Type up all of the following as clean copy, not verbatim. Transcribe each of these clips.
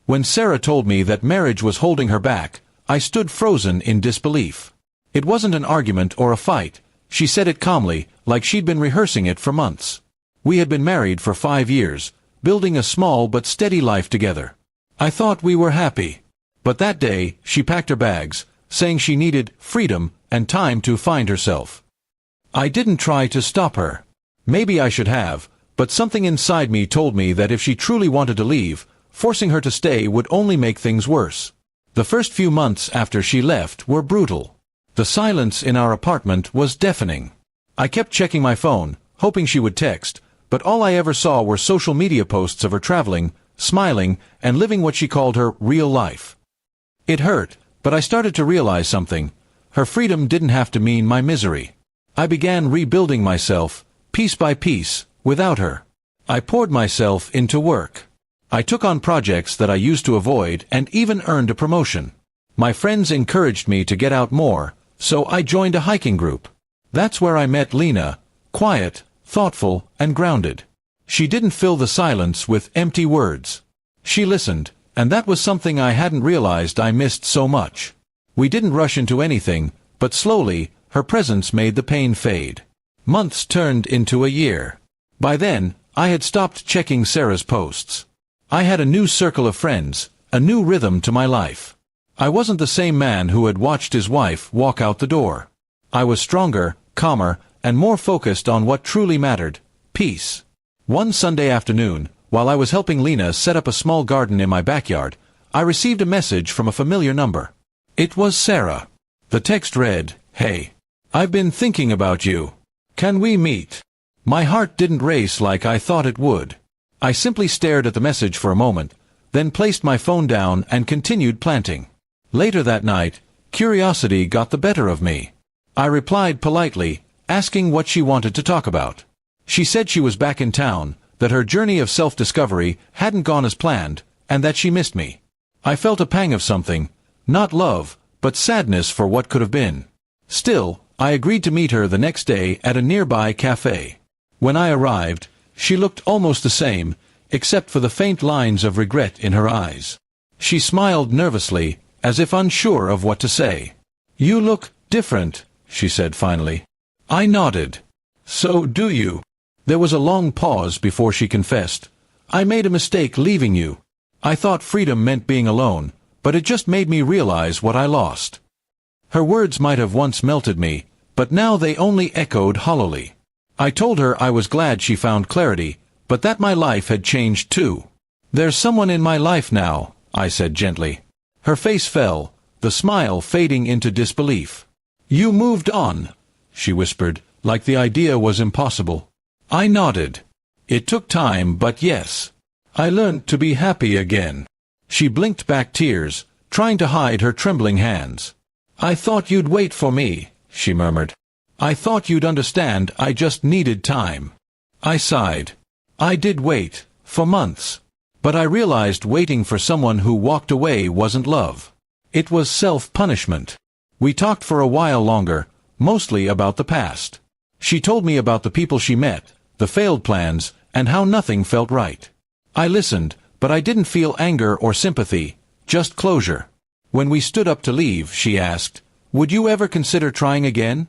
When Sarah told me that marriage was holding her back, I stood frozen in disbelief. It wasn't an argument or a fight. She said it calmly, like she'd been rehearsing it for months. We had been married for 5 years, building a small but steady life together. I thought we were happy. But that day, she packed her bags, saying she needed freedom and time to find herself. I didn't try to stop her. Maybe I should have, but something inside me told me that if she truly wanted to leave, forcing her to stay would only make things worse. The first few months after she left were brutal. The silence in our apartment was deafening. I kept checking my phone, hoping she would text, but all I ever saw were social media posts of her traveling, smiling, and living what she called her real life. It hurt, but I started to realize something. Her freedom didn't have to mean my misery. I began rebuilding myself, piece by piece, without her. I poured myself into work. I took on projects that I used to avoid and even earned a promotion. My friends encouraged me to get out more, so I joined a hiking group. That's where I met Lena, quiet, thoughtful, and grounded. She didn't fill the silence with empty words. She listened, and that was something I hadn't realized I missed so much. We didn't rush into anything, but slowly, her presence made the pain fade. Months turned into a year. By then, I had stopped checking Sarah's posts. I had a new circle of friends, a new rhythm to my life. I wasn't the same man who had watched his wife walk out the door. I was stronger, calmer, and more focused on what truly mattered: peace. One Sunday afternoon, while I was helping Lena set up a small garden in my backyard, I received a message from a familiar number. It was Sarah. The text read, "Hey, I've been thinking about you. Can we meet?" My heart didn't race like I thought it would. I simply stared at the message for a moment, then placed my phone down and continued planting. Later that night, curiosity got the better of me. I replied politely, asking what she wanted to talk about. She said she was back in town, that her journey of self-discovery hadn't gone as planned, and that she missed me. I felt a pang of something, not love, but sadness for what could have been. Still, I agreed to meet her the next day at a nearby cafe. When I arrived, she looked almost the same, except for the faint lines of regret in her eyes. She smiled nervously, as if unsure of what to say. "You look different," she said finally. I nodded. "So do you." There was a long pause before she confessed. "I made a mistake leaving you. I thought freedom meant being alone, but it just made me realize what I lost." Her words might have once melted me, but now they only echoed hollowly. I told her I was glad she found clarity, but that my life had changed too. "There's someone in my life now," I said gently. Her face fell, the smile fading into disbelief. "You moved on," she whispered, like the idea was impossible. I nodded. "It took time, but yes. I learned to be happy again." She blinked back tears, trying to hide her trembling hands. "I thought you'd wait for me," she murmured. "I thought you'd understand I just needed time." I sighed. I did wait, for months. But I realized waiting for someone who walked away wasn't love. It was self-punishment. We talked for a while longer, mostly about the past. She told me about the people she met, the failed plans, and how nothing felt right. I listened, but I didn't feel anger or sympathy, just closure. When we stood up to leave, she asked, "Would you ever consider trying again?"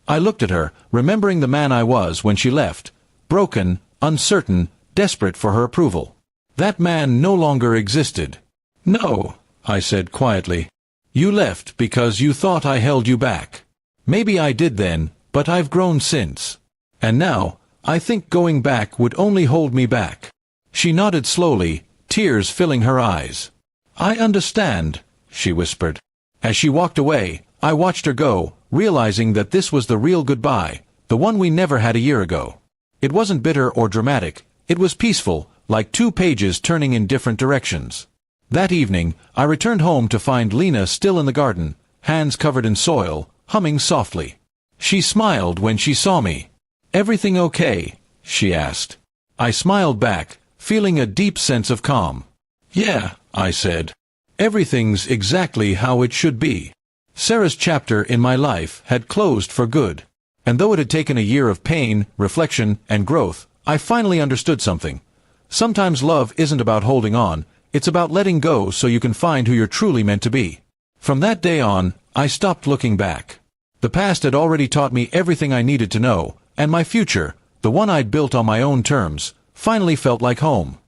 I looked at her, remembering the man I was when she left, broken, uncertain, desperate for her approval. That man no longer existed. "No," I said quietly. "You left because you thought I held you back. Maybe I did then, but I've grown since. And now, I think going back would only hold me back." She nodded slowly, tears filling her eyes. "I understand," she whispered. As she walked away, I watched her go, realizing that this was the real goodbye, the one we never had a year ago. It wasn't bitter or dramatic, it was peaceful, like two pages turning in different directions. That evening, I returned home to find Lena still in the garden, hands covered in soil, humming softly. She smiled when she saw me. "Everything okay?" she asked. I smiled back, feeling a deep sense of calm. "Yeah," I said. "Everything's exactly how it should be." Sarah's chapter in my life had closed for good. And though it had taken a year of pain, reflection, and growth, I finally understood something. Sometimes love isn't about holding on, It's about letting go so you can find who you're truly meant to be. From that day on, I stopped looking back. The past had already taught me everything I needed to know, and my future, the one I'd built on my own terms, finally felt like home.